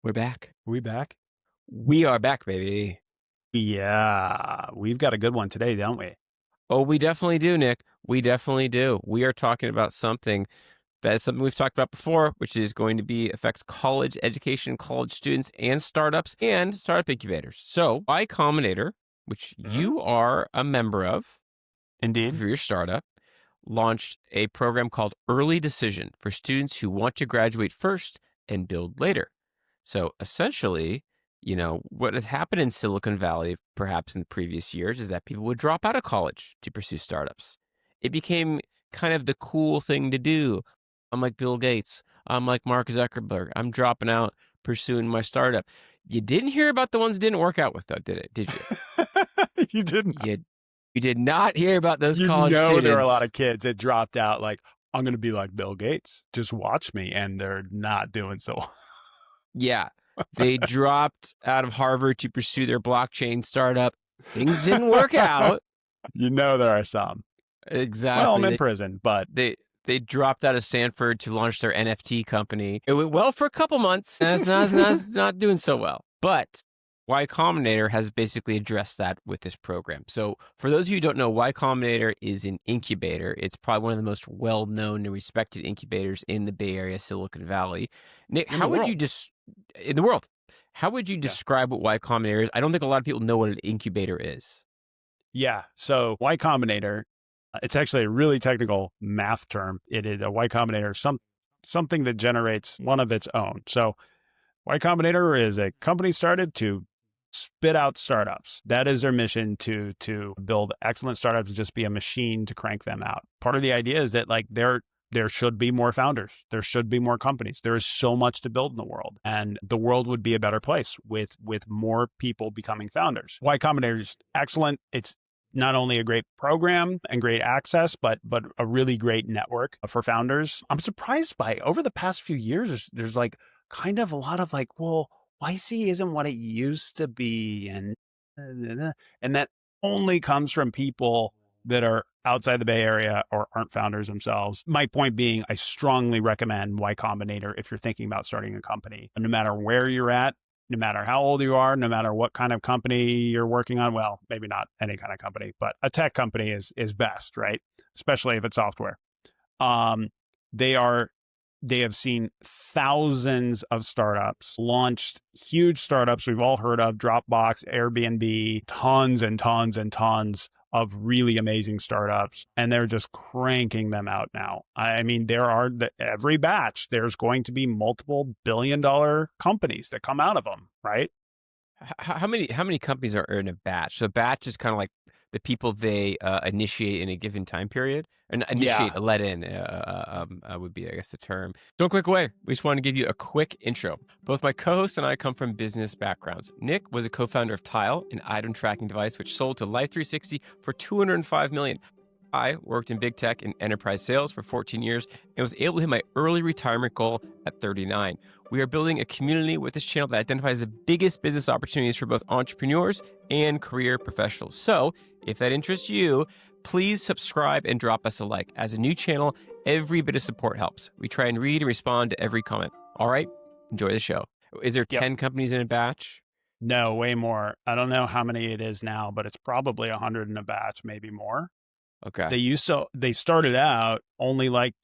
We're back. We back? We are back, baby. Yeah, we've got a good one today, don't we? Oh, we definitely do, Nick. We definitely do. We are talking about something that is something we've talked about before, which is going to be affects college education, college students, and startup incubators. So, Y Combinator, which Mhm. you are a member of Indeed. for your startup, launched a program called Early Decision for students who want to graduate first and build later. So essentially, what has happened in Silicon Valley, perhaps in the previous years, is that people would drop out of college to pursue startups. It became kind of the cool thing to do. I'm like Bill Gates. I'm like Mark Zuckerberg. I'm dropping out, pursuing my startup. You didn't hear about the ones that didn't work out with, though, did it? Did you? You didn't. You did not hear about those You college know there are a lot students. of kids that dropped out like, I'm going to be like Bill Gates. Just watch me. And they're not doing so well. Yeah. They dropped out of Harvard to pursue their blockchain startup. Things didn't work out. You know there are some. Well, I'm Exactly. in prison, but They dropped out of Stanford to launch their NFT company. It went well for a couple months, and it's not doing so well. But Y Combinator has basically addressed that with this program. So for those of you who don't know, Y Combinator is an incubator. It's probably one of the most well-known and respected incubators in the Bay Area, Silicon Valley. Nick, in the how would you world. just in the world? How would you Yeah. describe what Y Combinator is? I don't think a lot of people know what an incubator is. Yeah. So Y Combinator, it's actually a really technical math term. It is a Y Combinator, something that generates one of its own. So Y Combinator is a company started to spit out startups. That is their mission to build excellent startups, just be a machine to crank them out. Part of the idea is that like there should be more founders. There should be more companies. There is so much to build in the world, and the world would be a better place with more people becoming founders. Y Combinator is excellent. It's not only a great program and great access, but a really great network for founders. I'm surprised by over the past few years, there's like kind of a lot of like, well, YC isn't what it used to be, and that only comes from people that are outside the Bay Area or aren't founders themselves. My point being, I strongly recommend Y Combinator if you're thinking about starting a company. And no matter where you're at, no matter how old you are, no matter what kind of company you're working on, well, maybe not any kind of company, but a tech company is best, right? Especially if it's software. Um, they are they have seen thousands of startups, launched huge startups we've all heard of, Dropbox, Airbnb, tons and tons and tons of really amazing startups, and they're just cranking them out now. I mean, every batch, there's going to be multiple billion-dollar companies that come out of them, right? How many companies are in a batch? So a batch is kind of like the people they initiate in a given time period, and Yeah. initiate, let in would be, I guess, the term. Don't click away. We just want to give you a quick intro. Both my co-host and I come from business backgrounds. Nick was a co-founder of Tile, an item tracking device which sold to Life360 for $205 million. I worked in big tech and enterprise sales for 14 years and was able to hit my early retirement goal at 39. We are building a community with this channel that identifies the biggest business opportunities for both entrepreneurs and career professionals. So if that interests you, please subscribe and drop us a like. As a new channel, every bit of support helps. We try and read and respond to every comment. All right, enjoy the show. Is there Yep. 10 companies in a batch? No, way more. I don't know how many it is now, but it's probably 100 in a batch, maybe more. Okay. They started out only like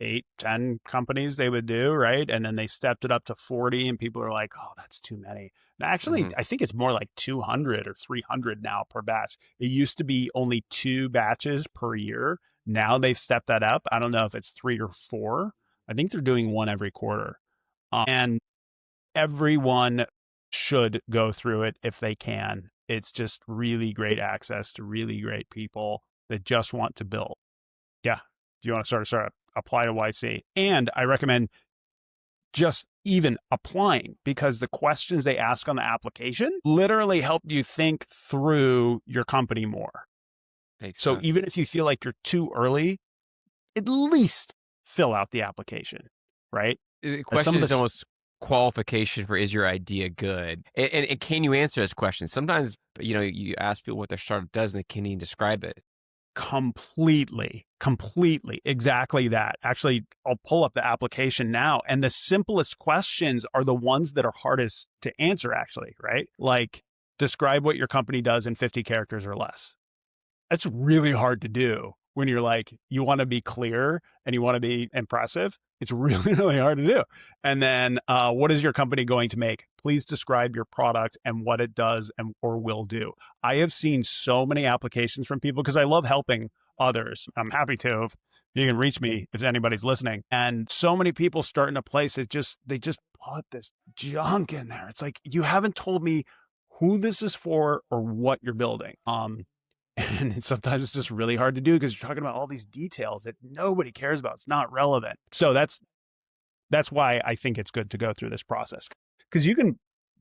8, 10 companies they would do, right? And then they stepped it up to 40, and people are like, oh, that's too many. And actually, Mhm. I think it's more like 200 or 300 now per batch. It used to be only 2 batches per year. Now they've stepped that up. I don't know if it's 3 or 4. I think they're doing one every quarter. And everyone should go through it if they can. It's just really great access to really great people that just want to build. Yeah. If you want to start a startup, apply to YC. And I recommend just even applying, because the questions they ask on the application literally help you think through your company more. Makes So sense. even if you feel like you're too early, at least fill out the application, right? The And some question of is this, almost qualification for, is your idea good? And can you answer those questions? Sometimes, you ask people what their startup does and they can't even describe it. Completely, exactly that. Actually, I'll pull up the application now. And the simplest questions are the ones that are hardest to answer, actually, right? Like, describe what your company does in 50 characters or less. That's really hard to do when you're like, you want to be clear and you want to be impressive. It's really, really hard to do. And then, what is your company going to make? Please describe your product and what it does and or will do. I have seen so many applications from people because I love helping others. I'm happy to. You can reach me if anybody's listening. And so many people start in a place that they just put this junk in there. It's like, you haven't told me who this is for or what you're building. And sometimes it's just really hard to do because you're talking about all these details that nobody cares about. It's not relevant. So that's why I think it's good to go through this process, because you can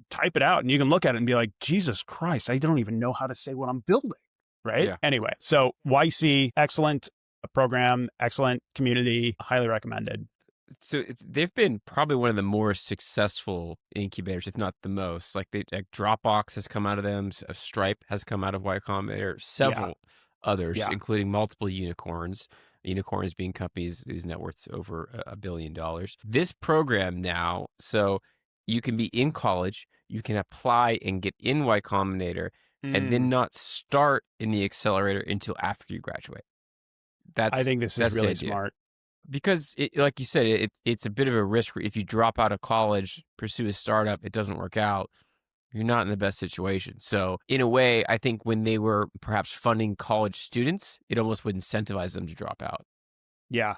type it out and you can look at it and be like, Jesus Christ, I don't even know how to say what I'm building. Right. Yeah. Anyway, so YC, excellent program, excellent community, highly recommended. So they've been probably one of the more successful incubators, if not the most. Like Dropbox has come out of them, Stripe has come out of Y Combinator, several others, Yeah. including multiple unicorns. Unicorns being companies whose net worth's over $1 billion. This program now, so you can be in college, you can apply and get in Y Combinator, and then not start in the accelerator until after you graduate. I think this is really smart. Because, like you said, it's a bit of a risk. If you drop out of college, pursue a startup, it doesn't work out, you're not in the best situation. So in a way, I think when they were perhaps funding college students, it almost would incentivize them to drop out. Yeah.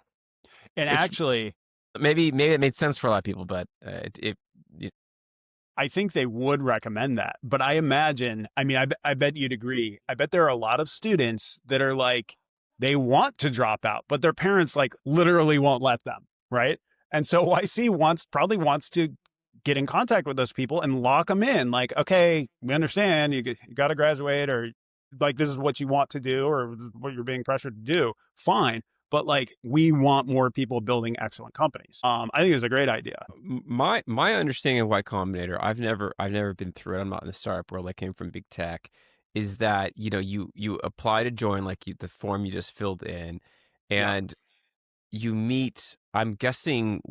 And Which actually, maybe it made sense for a lot of people, but I think they would recommend that. But I imagine, I mean, I bet you'd agree. I bet there are a lot of students that are like, they want to drop out, but their parents like literally won't let them, right? And so YC probably wants to get in contact with those people and lock them in. Like, okay, we understand you got to graduate, or like this is what you want to do or what you're being pressured to do. Fine. But like, we want more people building excellent companies. I think it's a great idea. my understanding of Y Combinator, I've never been through it. I'm not in the startup world. I came from big tech. Is that, you apply to join, like the form you just filled in, and you meet, I'm guessing,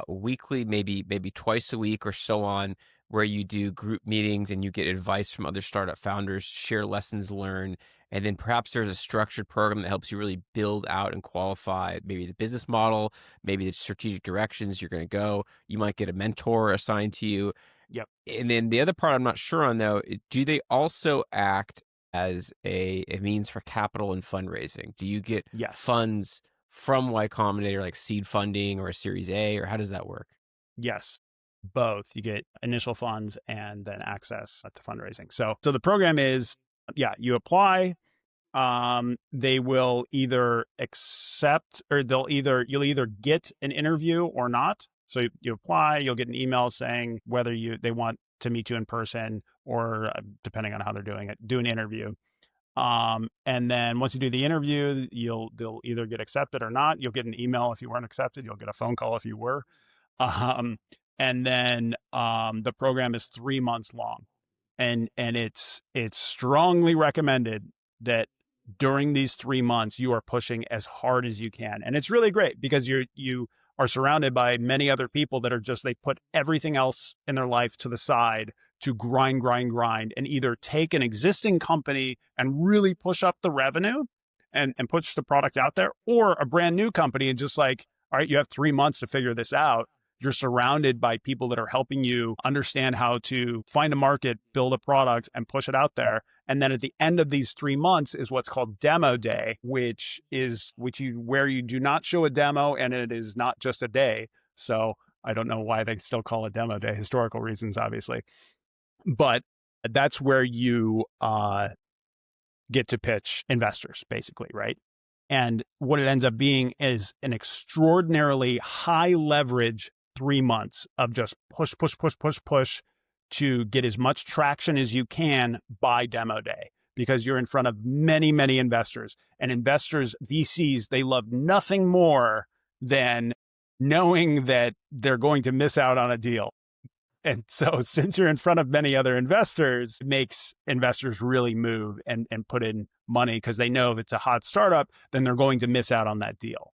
weekly, maybe twice a week or so on, where you do group meetings and you get advice from other startup founders, share lessons learned, and then perhaps there's a structured program that helps you really build out and qualify maybe the business model, maybe the strategic directions you're going to go. You might get a mentor assigned to you. Yep. And then the other part I'm not sure on, though, do they also act as a means for capital and fundraising? Do you get funds from Y Combinator, like seed funding or a Series A, or how does that work? Yes, both. You get initial funds and then access to fundraising. So the program is, you apply. They will either accept, or you'll either get an interview or not. So you apply, you'll get an email saying whether they want to meet you in person or, depending on how they're doing it, do an interview. And then once you do the interview, they'll either get accepted or not. You'll get an email if you weren't accepted. You'll get a phone call if you were. And then the program is 3 months long, and it's strongly recommended that during these 3 months you are pushing as hard as you can. And it's really great because you are surrounded by many other people that are they put everything else in their life to the side to grind, and either take an existing company and really push up the revenue and push the product out there, or a brand new company and just like, all right, you have 3 months to figure this out. You're surrounded by people that are helping you understand how to find a market, build a product, and push it out there. And then at the end of these 3 months is what's called demo day, where you do not show a demo, and it is not just a day. So I don't know why they still call it demo day, historical reasons, obviously. But that's where you get to pitch investors, basically, right? And what it ends up being is an extraordinarily high leverage 3 months of just push to get as much traction as you can by demo day, because you're in front of many, many investors. And investors, VCs, they love nothing more than knowing that they're going to miss out on a deal. And so since you're in front of many other investors, it makes investors really move and put in money because they know if it's a hot startup, then they're going to miss out on that deal.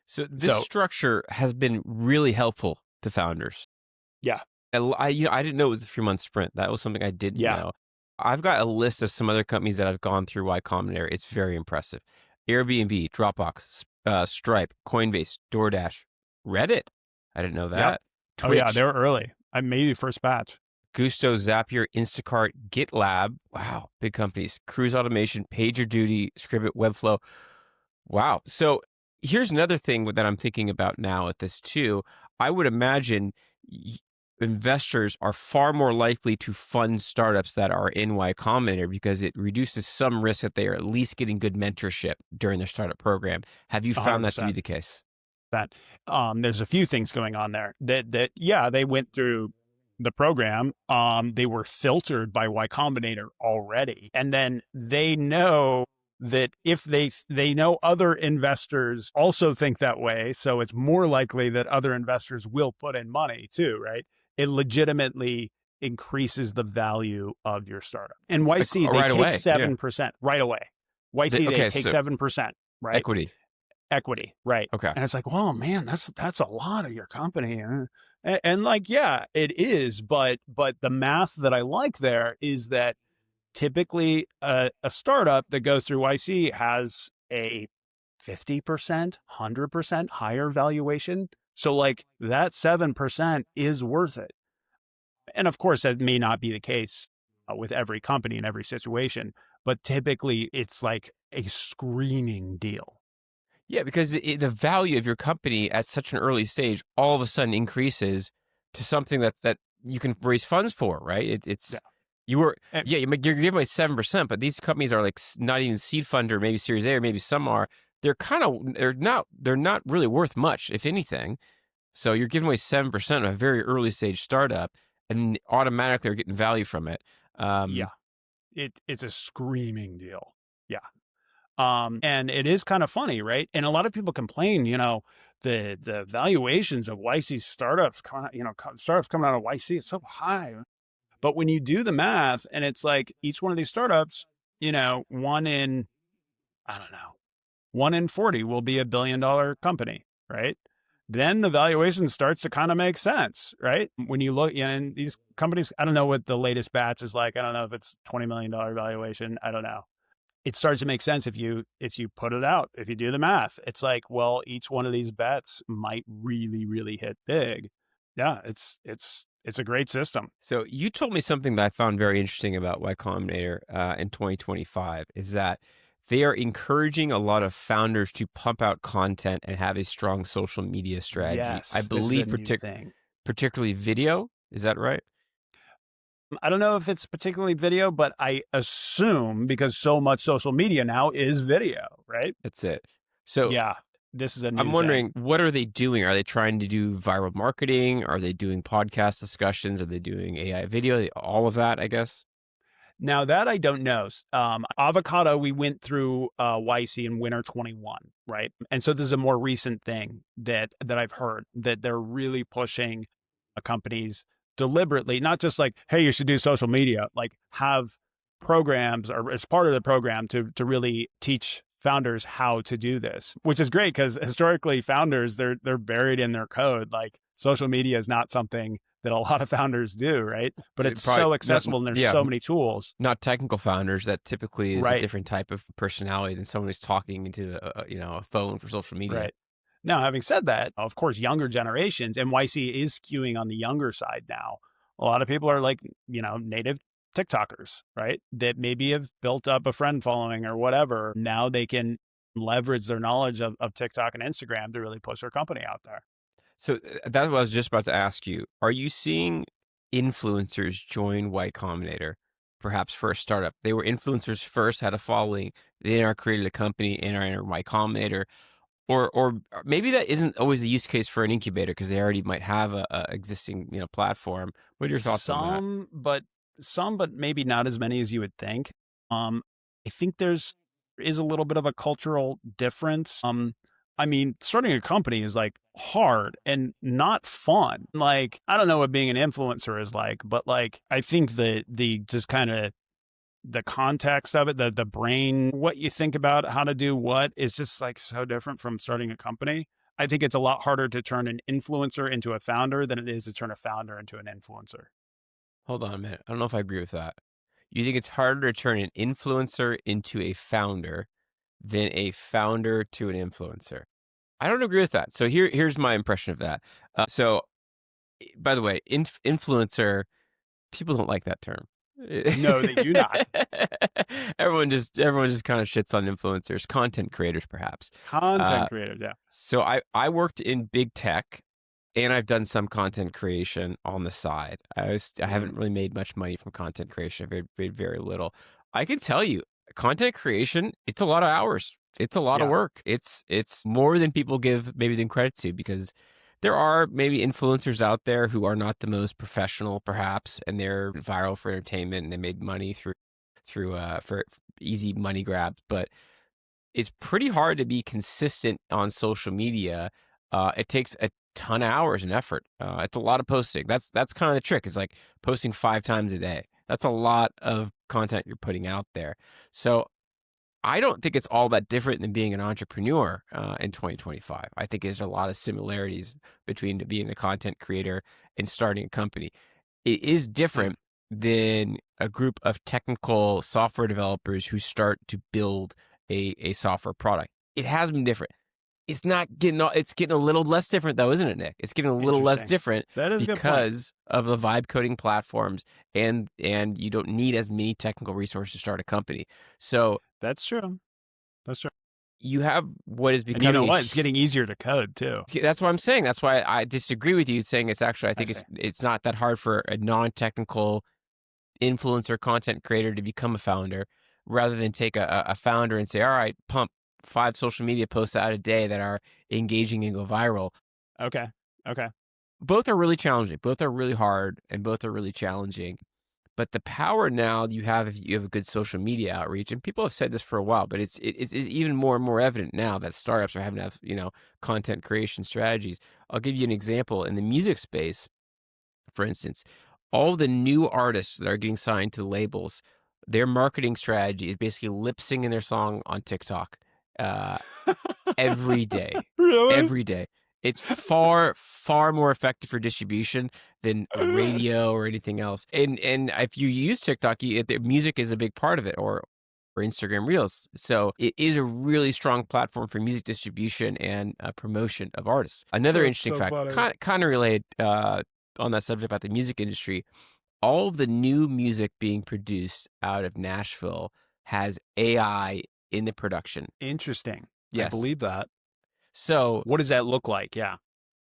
So this So structure has been really helpful to founders. yeah, I didn't know it was a 3-month sprint. That was something I didn't yeah, know. I've got a list of some other companies that I've gone through Y Combinator. It's very impressive. Airbnb, Dropbox, Stripe, Coinbase, DoorDash, Reddit. I didn't know yep. that. Oh yeah, they Twitch, were early. I made the first batch. Gusto, Zapier, Instacart, GitLab. Wow, big companies. Cruise Automation, PagerDuty, Scribit, Webflow. Wow. So here's another thing that I'm thinking about now at this too. I would imagine investors are far more likely to fund startups that are in Y Combinator because it reduces some risk that they are at least getting good mentorship during their startup program. Have you found that to be 100%. the case? That there's a few things going on there. That yeah, they went through the program. They were filtered by Y Combinator already, and then they know that if they know other investors also think that way, so it's more likely that other investors will put in money too, right? It legitimately increases the value of your startup. And Like YC, they right take away. Yeah. 7% right away. YC, they Okay. take So 7%, right? equity. Equity, right? Okay. And it's like, well, man, that's a lot of your company, and like, yeah, it is, but the math that I like there is that typically a startup that goes through YC has a 50%, 100% higher valuation. So like that 7% is worth it. And of course, that may not be the case with every company in every situation, but typically it's like a screaming deal. Yeah, because the value of your company at such an early stage all of a sudden increases to something that you can raise funds for, right? Yeah. You were And, yeah, you're giving away 7%, but these companies are like not even seed fund or maybe Series A or maybe some are. They're not really worth much, if anything. So you're giving away 7% of a very early stage startup, and automatically are getting value from it. yeah, it's a screaming deal. Yeah. And it is kind of funny, right? And a lot of people complain, the valuations of YC startups, startups coming out of YC is so high. But when you do the math, and it's like each one of these startups, one in, I don't know, 1 in 40 will be $1 billion company, right? Then the valuation starts to kind of make sense, right? When you look, and these companies, I don't know what the latest batch is like. I don't know if it's $20 million valuation. I don't know. It starts to make sense if you put it out, if you do the math. It's like, well, each one of these bets might really, really hit big. Yeah, it's a great system. So you told me something that I found very interesting about Y Combinator in 2025 is that they are encouraging a lot of founders to pump out content and have a strong social media strategy. I Yes, this is a believe new thing. particularly video. Is that right? I don't know if it's particularly video, but I assume because so much social media now is video, right? That's it. So Yeah, this is a I'm new thing. wondering, what are they doing? Are they trying to do viral marketing? Are they doing podcast discussions? Are they doing AI video? All of that, I guess. Now that I don't know. Avocado, we went through YC in winter 21, right? And so this is a more recent thing that I've heard that they're really pushing companies deliberately, not just like, hey, you should do social media, like have programs or as part of the program to really teach founders how to do this, which is great because historically founders they're buried in their code. Like social media is not something that a lot of founders do, right? But it's Probably so not. accessible and there's Yeah, so many tools. not technical founders. That typically is a Right, different type of personality than someone who's talking into a phone for social media. right. Now, having said that, of course, younger generations, NYC is skewing on the younger side now. A lot of people are like, native TikTokers, right? That maybe have built up a friend following or whatever. Now they can leverage their knowledge of TikTok and Instagram to really push their company out there. So that's what I was just about to ask you. Are you seeing influencers join Y Combinator, perhaps for a startup? They were influencers first, had a following, they now created a company and are in Y Combinator. Or maybe that isn't always the use case for an incubator because they already might have a existing platform. What are your thoughts on that? Some, but maybe not as many as you would think. I think there is a little bit of a cultural difference. I mean, starting a company is like hard and not fun. Like, I don't know what being an influencer is like, but like, I think the just kind of the context of it, the brain, what you think about how to do what is just like so different from starting a company. I think it's a lot harder to turn an influencer into a founder than it is to turn a founder into an influencer. Hold on a minute. I don't know if I agree with that. You think it's harder to turn an influencer into a founder than a founder to an influencer? I don't agree with that. So here's my impression of that. By the way, influencer, people don't like that term. No, they do not. Everyone just kind of shits on influencers, content creators, perhaps. Content Uh, creators, yeah. so I worked in big tech, and I've done some content creation on the side. I haven't really made much money from content creation. I've made very little. I can tell you, content creation, it's a lot of hours. It's a lot of Yeah. work. It's more than people give maybe them credit to, because there are maybe influencers out there who are not the most professional, perhaps, and they're viral for entertainment and they made money for easy money grabs. But it's pretty hard to be consistent on social media. It takes a ton of hours and effort. It's a lot of posting. That's kind of the trick. Is like posting 5 times a day. That's a lot of content you're putting out there. So I don't think it's all that different than being an entrepreneur in 2025. I think there's a lot of similarities between being a content creator and starting a company. It is Yeah. different than a group of technical software developers who start to build a software product. It has been different. It's getting a little less different though, isn't it, Nick? It's getting a little less Interesting. different That is a good point. because of the vibe coding platforms, and you don't need as many technical resources to start a company. So That's true. That's true. you have what is And you know becoming what? It's getting easier to code too. that's what I'm saying. That's why I disagree with you saying it's actually, I I think see. it's not that hard for a non-technical influencer content creator to become a founder, rather than take a founder and say, all right, pump 5 social media posts out a day that are engaging and go viral. Okay. Okay. Both are really challenging. Both are really hard, and both are really challenging. But the power now you have, if you have a good social media outreach, and people have said this for a while, but it's even more and more evident now that startups are having to have, content creation strategies. I'll give you an example. In the music space, for instance, all the new artists that are getting signed to labels, their marketing strategy is basically lip singing their song on TikTok. Uh, every day. Really? Every day. It's far, far more effective for distribution than radio or anything else. And if you use TikTok, the music is a big part of it, or Instagram Reels. So it is a really strong platform for music distribution and promotion of artists. Another That's interesting so fact, funny. kind of related on that subject about the music industry, all of the new music being produced out of Nashville has AI in the production. Interesting. I Yes. believe that. So What does that look like? Yeah.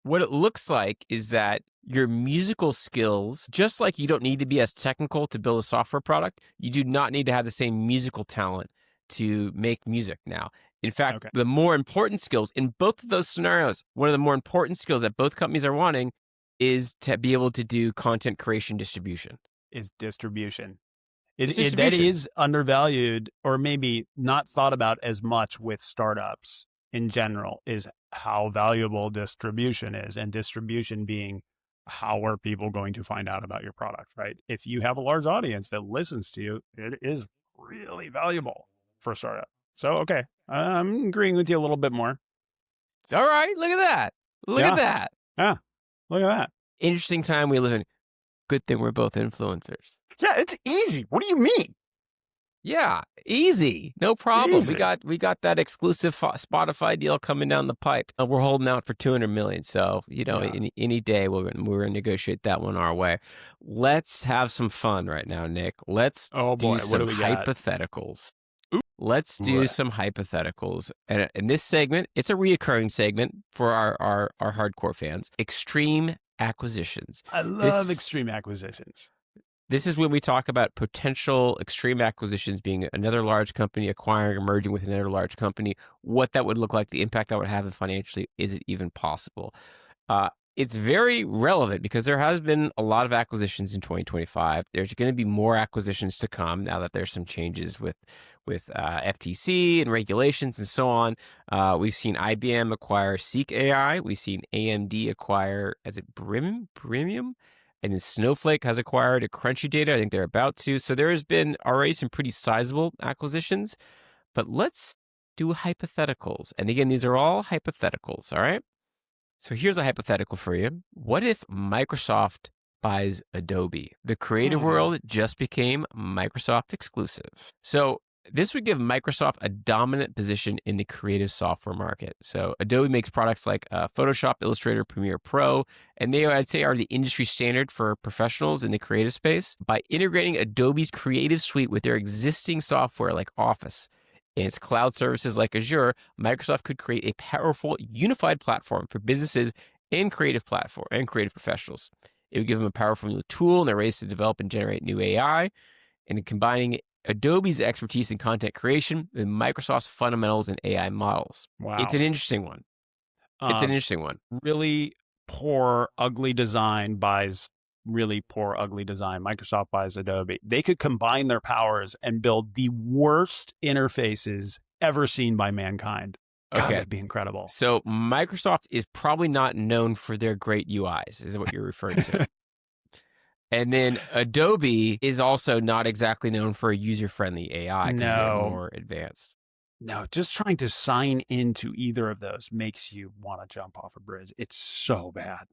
what it looks like is that your musical skills, just like you don't need to be as technical to build a software product, you do not need to have the same musical talent to make music now. In fact, Okay. the more important skills in both of those scenarios, one of the more important skills that both companies are wanting is to be able to do content creation distribution. Is distribution. It's That distribution. is undervalued or maybe not thought about as much with startups in general, is how valuable distribution is, and distribution being how are people going to find out about your product, right? If you have a large audience that listens to you, it is really valuable for a startup. So, okay, I'm agreeing with you a little bit more. All right, look at that. Look at Yeah. that. Yeah. Look at that. Interesting time we live in. Good thing we're both influencers. Yeah. It's easy. What do you mean? Yeah, easy, no problem. Easy. We got that exclusive Spotify deal coming down the pipe. We're holding out for 200 million. So Yeah. any day we're gonna negotiate that one our way. Let's have some fun right now, Nick. Let's Oh do boy. What do some we got? hypotheticals. Ooh. Let's do some hypotheticals. And in this segment, it's a reoccurring segment for our hardcore fans. Extreme acquisitions. I love This extreme acquisitions. This is when we talk about potential extreme acquisitions, being another large company acquiring or merging with another large company, what that would look like, the impact that would have financially. Is it even possible? it's very relevant because there has been a lot of acquisitions in 2025. There's going to be more acquisitions to come now that there's some changes with FTC and regulations and so on. We've seen IBM acquire Seek AI. We've seen AMD acquire, is it Premium? And then Snowflake has acquired a Crunchy Data. I think they're about to. So there has been already some pretty sizable acquisitions. But let's do hypotheticals. And again, these are all hypotheticals, all right? So here's a hypothetical for you. What if Microsoft buys Adobe? The creative world just became Microsoft exclusive. So this would give Microsoft a dominant position in the creative software market. So Adobe makes products like Photoshop, Illustrator, Premiere Pro, and they, I'd say, are the industry standard for professionals in the creative space. By integrating Adobe's Creative Suite with their existing software like Office and its cloud services like Azure, Microsoft could create a powerful, unified platform for businesses and creative professionals. It would give them a powerful new tool in their race to develop and generate new AI, and in combining Adobe's expertise in content creation with Microsoft's fundamentals in AI models. Wow. It's an interesting one. Really poor, ugly design buys really poor, ugly design. Microsoft buys Adobe. They could combine their powers and build the worst interfaces ever seen by mankind. God, that'd be incredible. So Microsoft is probably not known for their great UIs, is what you're referring to. And then Adobe is also not exactly known for a user-friendly AI because they're more advanced. No, just trying to sign into either of those makes you want to jump off a bridge. It's so bad.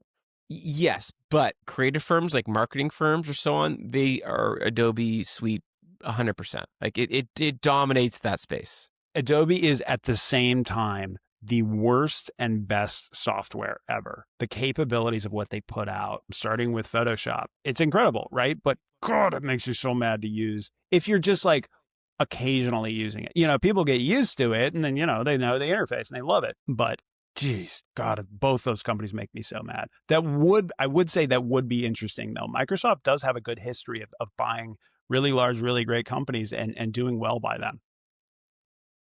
Yes, but creative firms like marketing firms or so on, they are Adobe Suite 100%. Like it dominates that space. Adobe is at the same time the worst and best software ever. The capabilities of what they put out, starting with Photoshop, it's incredible, right? But God, it makes you so mad to use if you're just like occasionally using it. You know, people get used to it and then, you know the interface and they love it. But geez, God, both those companies make me so mad. I would say that would be interesting though. Microsoft does have a good history of buying really large, really great companies and doing well by them.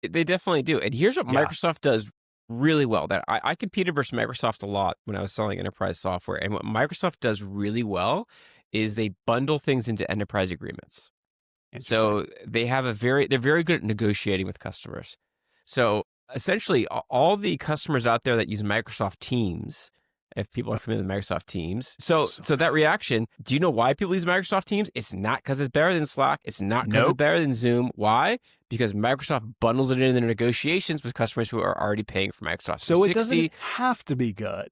They definitely do. And here's what Microsoft does really well. That I competed versus Microsoft a lot when I was selling enterprise software. And what Microsoft does really well is they bundle things into enterprise agreements. So they're very good at negotiating with customers. So essentially all the customers out there that use Microsoft Teams, if people are familiar with Microsoft Teams. So that reaction, do you know why people use Microsoft Teams? It's not because it's better than Slack. It's not because it's better than Zoom. Why? Because Microsoft bundles it in their negotiations with customers who are already paying for Microsoft 360. So it doesn't have to be good.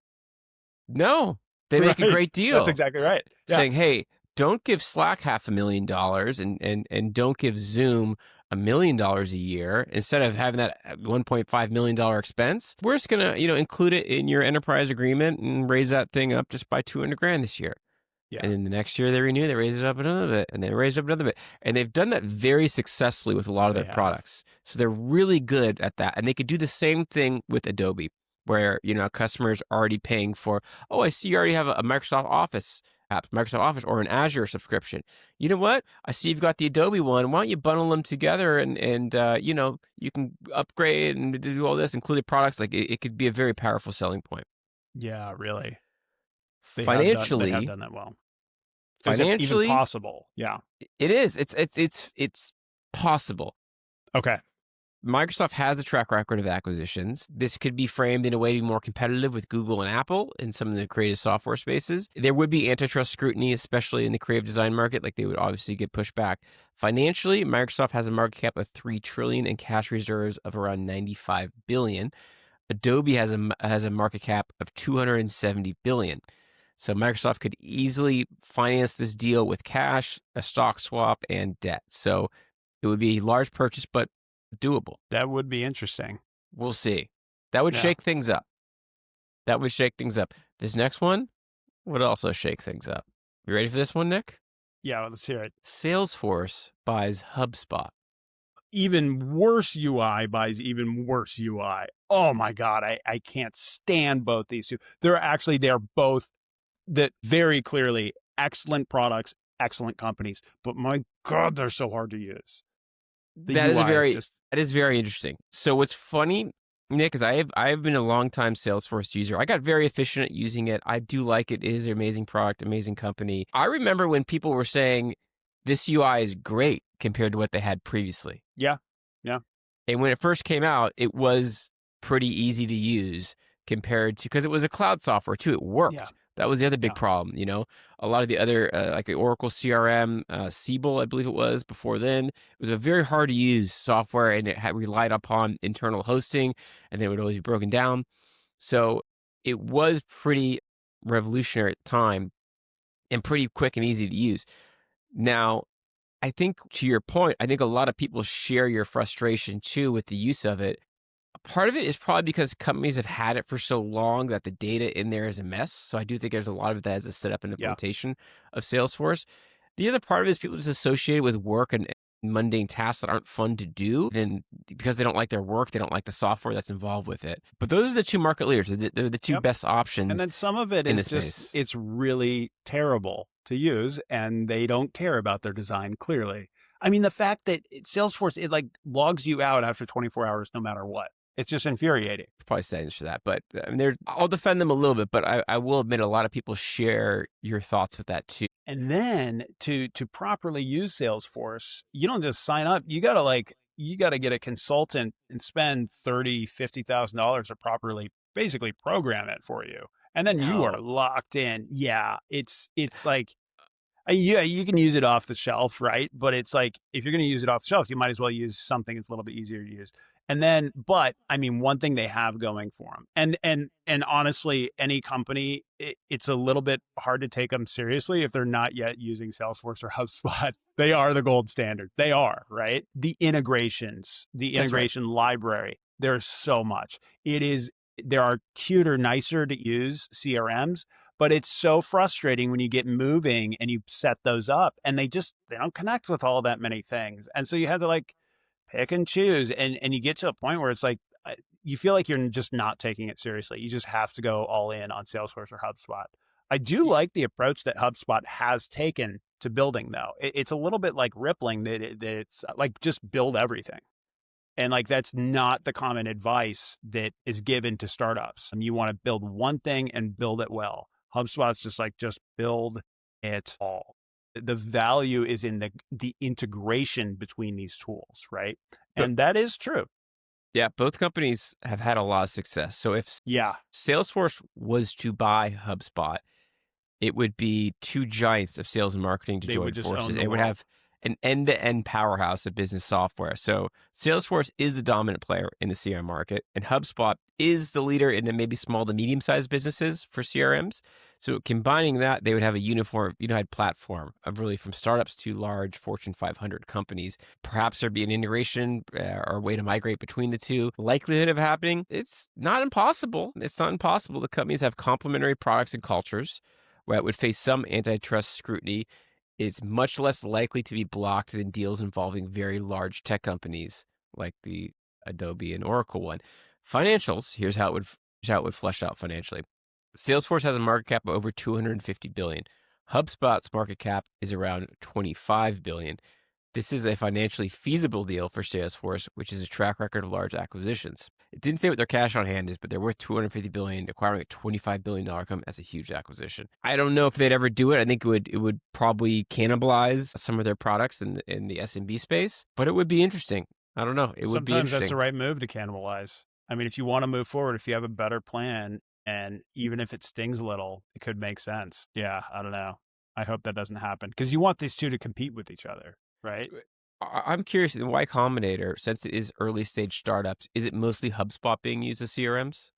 No, they make a great deal. That's exactly right. Saying, hey, don't give Slack $500,000 and don't give Zoom $1 million a year. Instead of having that $1.5 million expense, we're just going to, include it in your enterprise agreement and raise that thing up just by $200,000 this year. Yeah. And then the next year they renew, they raise it up another bit, and they raise it up another bit. And they've done that very successfully with a lot of their products. So they're really good at that. And they could do the same thing with Adobe, where, customers are already paying for, oh, I see you already have a Microsoft Office app, Microsoft Office, or an Azure subscription. You know what? I see you've got the Adobe one. Why don't you bundle them together and you can upgrade and do all this, including products. Like it could be a very powerful selling point. Yeah, really. They financially, have done that well. Financially, is it even possible? Yeah, it is. It's possible. Okay. Microsoft has a track record of acquisitions. This could be framed in a way to be more competitive with Google and Apple in some of the creative software spaces. There would be antitrust scrutiny, especially in the creative design market. Like they would obviously get pushed back. Financially, Microsoft has a market cap of $3 trillion and cash reserves of around $95 billion. Adobe has a market cap of $270 billion. So Microsoft could easily finance this deal with cash, a stock swap, and debt. So it would be a large purchase, but doable. That would be interesting. We'll see. That would shake things up. This next one would also shake things up. You ready for this one, Nick? Yeah, let's hear it. Salesforce buys HubSpot. Even worse UI buys even worse UI. Oh my God, I can't stand both these two. They're both that very clearly excellent products, excellent companies, but my God, they're so hard to use. That is very interesting. So what's funny Yeah, because I've been a long time Salesforce user. I got very efficient at using it. I do like it. It is an amazing product, amazing company. I remember when people were saying this UI is great compared to what they had previously. Yeah. Yeah. And when it first came out, it was pretty easy to use compared to because it was a cloud software too. It Yeah. worked. That was the other big Yeah. problem. A lot of the other like the Oracle CRM, Siebel, I believe it was before then. It was a very hard to use software, and it had relied upon internal hosting, and then it would always be broken down. So it was pretty revolutionary at the time and pretty quick and easy to use. Now, I think to your point, I think a lot of people share your frustration too with the use of it. Part of it is probably because companies have had it for so long that the data in there is a mess. So I do think there's a lot of that as a setup and Yeah. implementation of Salesforce. The other part of it is people just associate it with work and mundane tasks that aren't fun to do. Then because they don't like their work, they don't like the software that's involved with it. But those are the two market leaders. They're the two Yep. best And options then some of it in is this just, space. it's really terrible to use and they don't care about their design clearly. I mean, the fact that Salesforce, it like logs you out after 24 hours, no matter what. It's just infuriating. Probably settings for that, but I mean, I'll defend them a little bit. But I will admit a lot of people share your thoughts with that too. And then to properly use Salesforce, you don't just sign up. You gotta get a consultant and spend $50,000 to properly basically program it for you. And then you are No, locked in. Yeah. It's like, yeah, you can use it off the shelf, right? But it's like, if you're going to use it off the shelf, you might as well use something that's a little bit easier to use. And then, but I mean, one thing they have going for them, and honestly, any company, it's a little bit hard to take them seriously if they're not yet using Salesforce or HubSpot. They are the gold standard. They are, right? The integrations, the that's right. integration library. There's so much. There are cuter, nicer to use CRMs, but it's so frustrating when you get moving and you set those up and they don't connect with all that many things. And so you have to like pick and choose and you get to a point where it's like you feel like you're just not taking it seriously. You just have to go all in on Salesforce or HubSpot. I do like the approach that HubSpot has taken to building though. It's a little bit like Rippling that it's like just build everything. And like that's not the common advice that is given to startups. You want to build one thing and build it well. HubSpot's just like just build it all. The value is in the integration between these tools, right? But And that is true. yeah, both companies have had a lot of success. So if Yeah, Salesforce was to buy HubSpot, it would be two giants of sales and marketing to they join would just forces. own the It would world. have an end-to-end powerhouse of business software. So Salesforce is the dominant player in the CRM market, and HubSpot is the leader in the maybe small to medium-sized businesses for CRMs. So combining that, they would have a unified platform of really from startups to large Fortune 500 companies. Perhaps there'd be an integration or a way to migrate between the two. Likelihood of happening, it's not impossible. It's not impossible. The companies have complementary products and cultures where it would face some antitrust scrutiny. Is much less likely to be blocked than deals involving very large tech companies like the Adobe and Oracle one. Financials, here's how it would flesh out financially. Salesforce has a market cap of over 250 billion. HubSpot's market cap is around 25 billion. This is a financially feasible deal for Salesforce, which is a track record of large acquisitions. It didn't say what their cash on hand is, but they're worth 250 billion. Acquiring a $25 billion company, that's a huge acquisition. I don't know if they'd ever do it. I think it would probably cannibalize some of their products in the SMB space, but it would be interesting. I don't know. It would be Sometimes that's the interesting. right move to cannibalize. I mean, if you want to move forward, if you have a better plan, and even if it stings a little, it could make sense. Yeah, I don't know. I hope that doesn't happen because you want these two to compete with each other, right? I'm curious, the Y Combinator, since it is early stage startups, is it mostly HubSpot being used as CRMs?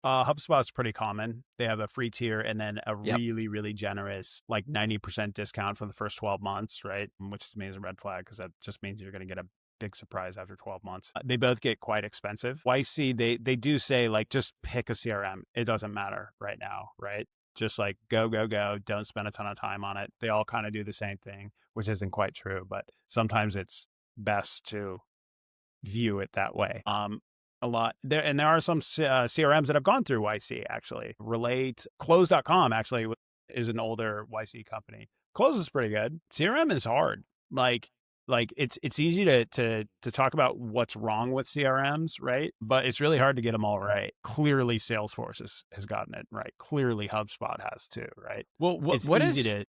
HubSpot's pretty common. They have a free tier and then a Yep. really, really generous, like 90% discount for the first 12 months, right? Which to me is a red flag because that just means you're going to get a big surprise after 12 months. They both get quite expensive. YC, they do say like, just pick a CRM. It doesn't matter right now, right? Just like go, go, go. Don't spend a ton of time on it. They all kind of do the same thing, which isn't quite true, but sometimes it's best to view it that way. A lot there, and there are some CRMs that have gone through YC actually. Relate Close.com actually is an older YC company. Close is pretty good. CRM is hard. Like like it's easy to talk about what's wrong with CRMs, right? But it's really hard to get them all right. Clearly, Salesforce has gotten it right. Clearly, HubSpot has too, right? Well, It's easy to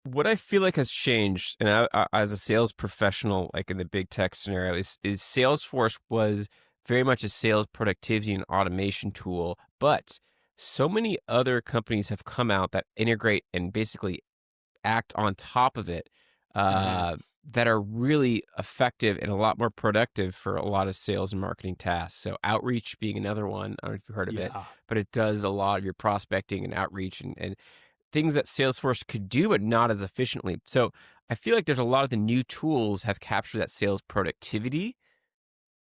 what I feel like has changed, and as a sales professional, like in the big tech scenario, is Salesforce was very much a sales productivity and automation tool, but so many other companies have come out that integrate and basically act on top of it, Mhm. that are really effective and a lot more productive for a lot of sales and marketing tasks. So outreach being another one. I don't know if you've heard of it, Yeah. but it does a lot of your prospecting and outreach and things that Salesforce could do, but not as efficiently. So I feel like there's a lot of the new tools have captured that sales productivity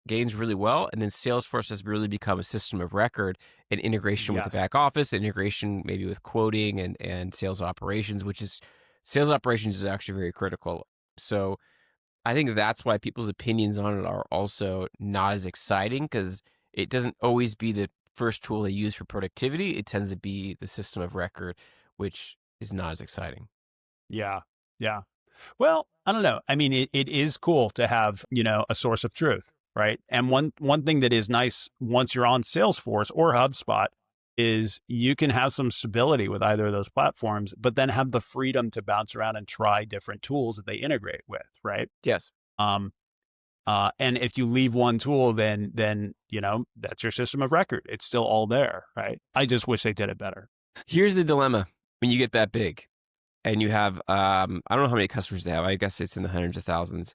gains really well. And then Salesforce has really become a system of record and integration with the Yes. back office, integration maybe with quoting and sales operations, which is sales operations is actually very critical. So I think that's why people's opinions on it are also not as exciting because it doesn't always be the first tool they use for productivity. It tends to be the system of record, which is not as exciting. Yeah. Yeah. Well, I don't know. I mean, it is cool to have, a source of truth, right? And one thing that is nice once you're on Salesforce or HubSpot is you can have some stability with either of those platforms, but then have the freedom to bounce around and try different tools that they integrate with, right? Yes. Um, and if you leave one tool, then that's your system of record. It's still all there, right? I just wish they did it better. Here's the dilemma when you get that big and you have, I don't know how many customers they have. I guess it's in the hundreds of thousands.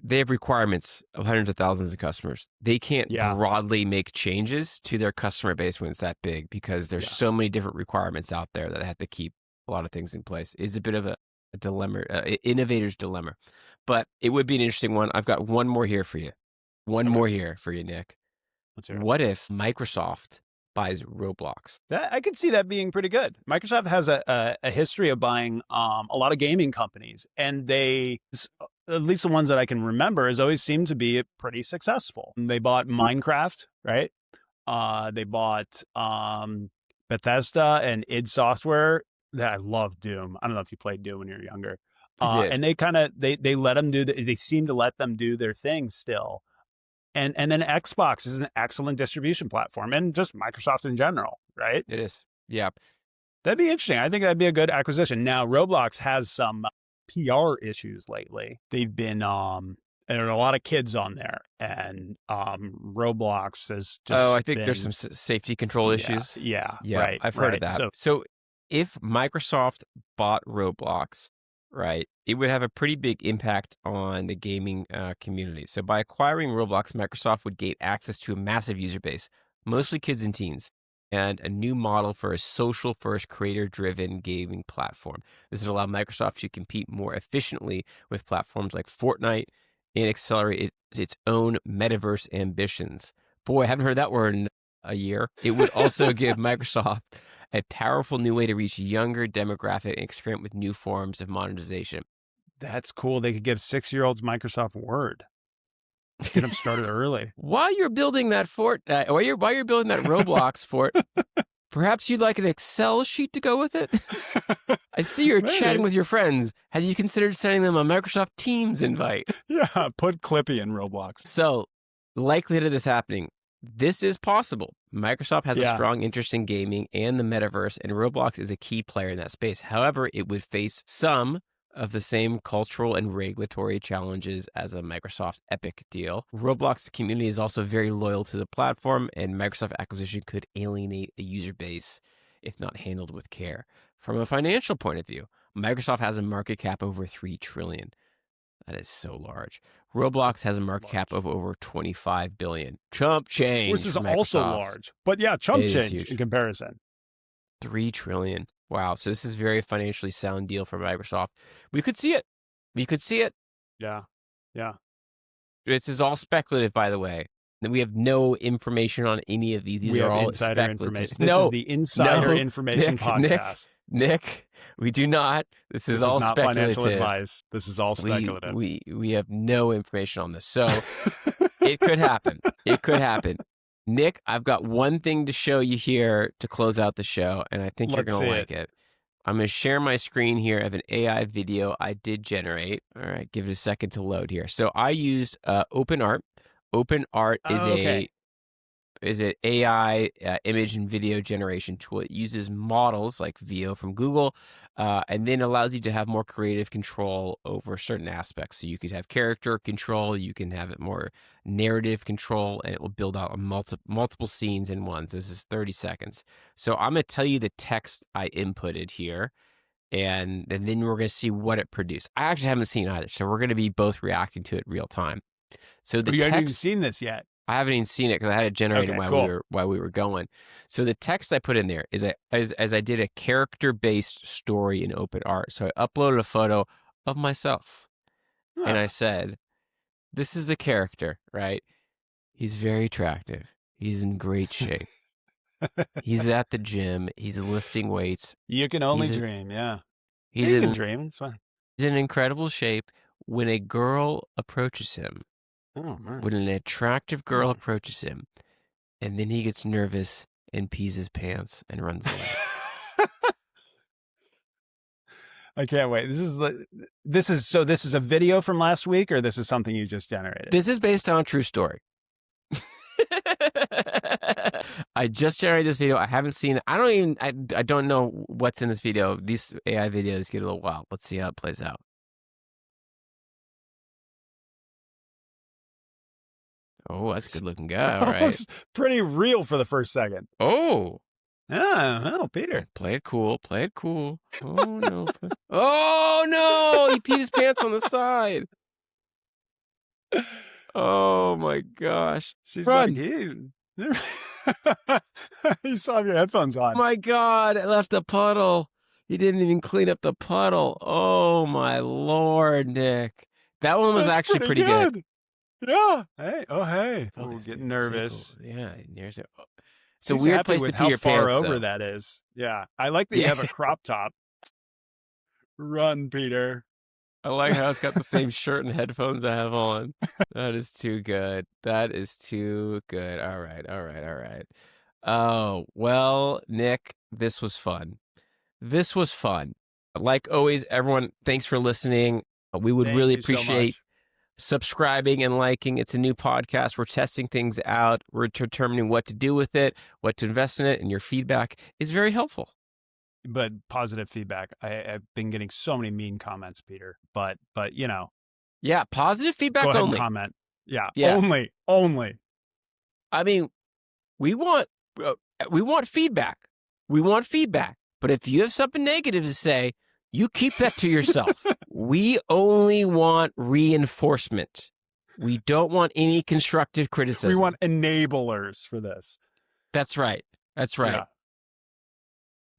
They have requirements of hundreds of thousands of customers. They can't Yeah, broadly make changes to their customer base when it's that big because there's yeah. so many different requirements out there that they have to keep a lot of things in place. It's a bit of a dilemma, innovator's dilemma. But it would be an interesting one. I've got one more here for you. One Okay, more here for you, Nick. let's hear it. What if Microsoft buys Roblox? I could see that being pretty good. Microsoft has a history of buying a lot of gaming companies, and at least the ones that I can remember, has always seemed to be pretty successful. They bought Minecraft, right? They bought Bethesda and id Software. That I love Doom. I don't know if you played Doom when you were younger. I did. And they kind of they let them they seem to let them do their thing still. And then Xbox is an excellent distribution platform, and just Microsoft in general, right? It is. Yeah. That'd be interesting. I think that'd be a good acquisition. Now, Roblox has some PR issues lately. They've been there are a lot of kids on there, and Roblox has Oh, just I think there's been some safety control yeah, issues. yeah, Yeah, right, I've heard of right. that. So So if Microsoft bought Roblox, right, it would have a pretty big impact on the gaming community. So by acquiring Roblox, Microsoft would gain access to a massive user base, mostly kids and teens, and a new model for a social first, creator driven gaming platform. This would allow Microsoft to compete more efficiently with platforms like Fortnite and accelerate its own metaverse ambitions. Boy, I haven't heard that word in a year. It would also give Microsoft a powerful new way to reach younger demographic and experiment with new forms of monetization. that's cool. They could give 6-year-olds Microsoft Word, get them started early. While you're building that while you're building that Roblox fort, perhaps you'd like an Excel sheet to go with it. I see you're chatting Maybe. with your friends. Have you considered sending them a Microsoft Teams invite? Yeah, put Clippy in Roblox. So, likelihood of this happening. This is possible. Microsoft has a Yeah. strong interest in gaming and the metaverse, and Roblox is a key player in that space. However, it would face some of the same cultural and regulatory challenges as a Microsoft Epic deal. Roblox community is also very loyal to the platform, and Microsoft acquisition could alienate a user base if not handled with care. From a financial point of view, Microsoft has a market cap over $3 trillion. That is so large. Roblox has a market cap of over 25 billion. Chump change Which is for also Microsoft. large. But yeah, chump It is change huge. in comparison. 3 trillion. Wow. So this is a very financially sound deal for Microsoft. We could see it. We could see it. Yeah. Yeah. This is all speculative, by the way. We have no information on any of these. These We are have all insider speculative. information. This is the insider information podcast. Nick, we do not. This is This all is not speculative. financial advice. This is all speculative. We have no information on this. So it could happen. It could happen. Nick, I've got one thing to show you here to close out the show, and I think you're Let's going to see like it. I'm going to share my screen here of an AI video I did generate. All right, give it a second to load here. So I used OpenArt. OpenArt is Oh, okay. an AI image and video generation tool. It uses models like VO from Google, and then allows you to have more creative control over certain aspects. So you could have character control, you can have it more narrative control, and it will build out a multiple scenes in one. So this is 30 seconds. So I'm going to tell you the text I inputted here, and then we're going to see what it produced. I actually haven't seen either, so we're going to be both reacting to it real time. So the You haven't even text, seen this yet. I haven't even seen it because I had it generated Okay, while we were going. So the text I put in there is as I did a character-based story in OpenArt. So I uploaded a photo of myself, and I Huh. said, "This is the character, right? He's very attractive. He's in great shape. He's at the gym. He's lifting weights. You can only He's a, dream, yeah. he's You can in dream, it's fine. he's in incredible shape. When a girl approaches him, Oh, man. when an attractive girl approaches him." And then he gets nervous and pees his pants and runs away. I can't wait. This is a video from last week, or this is something you just generated? This is based on a true story. I just generated this video. I haven't seen it. I don't know what's in this video. These AI videos get a little wild. Let's see how it plays out. Oh, that's a good looking guy. All right. It's pretty real for the first second. Oh. Oh, Peter. Play it cool. Play it cool. Oh, no. Oh, no. He peed his pants on the side. Oh, my gosh. She's Run. like, you still have your headphones on. Oh my God, I left a puddle. He didn't even clean up the puddle. Oh my Lord, Nick. That one was That's actually pretty good. Yeah. Hey. Oh, hey. Oh, Focus, getting dude. nervous. Cool. Yeah, there's it. It's a He's weird happy place with to pee how your far pants. over Though. that is. Yeah. I like that you have a crop top. Run, Peter. I like how it's got the same shirt and headphones I have on. That is too good. That is too good. All right. Oh, well, Nick, this was fun. This was fun. Like always, everyone, thanks for listening. We would really appreciate subscribing and liking. It's a new podcast. We're testing things out. We're determining what to do with it, what to invest in it, and your feedback is very helpful. But positive feedback. I've been getting so many mean comments, Peter. But you know. Yeah, positive feedback go ahead only. And comment. Yeah. Only. I mean, we want feedback. We want feedback. But if you have something negative to say, you keep that to yourself. We only want reinforcement. We don't want any constructive criticism. We want enablers for this. That's right. Yeah.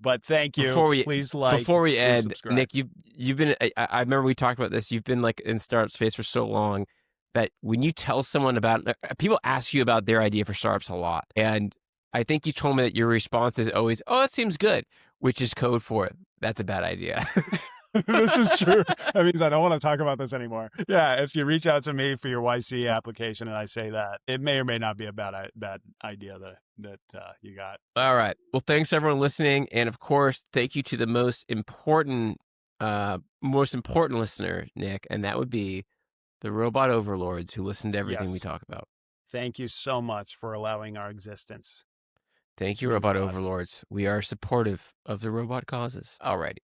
But thank you. Please like. Before we end, subscribe. Nick, you've been. I remember we talked about this. You've been like in startup space for so long that when you tell someone about, people ask you about their idea for startups a lot, and I think you told me that your response is always, "Oh, that seems good," which is code for that's a bad idea. This is true. That means I don't want to talk about this anymore. Yeah, if you reach out to me for your YC application and I say that, it may or may not be a bad idea that you got. All right. Well, thanks everyone listening, and of course, thank you to the most important listener, Nick, and that would be the robot overlords who listen to everything we talk about. Thank you so much for allowing our existence. Thank you, robot overlords. We are supportive of the robot causes. All righty.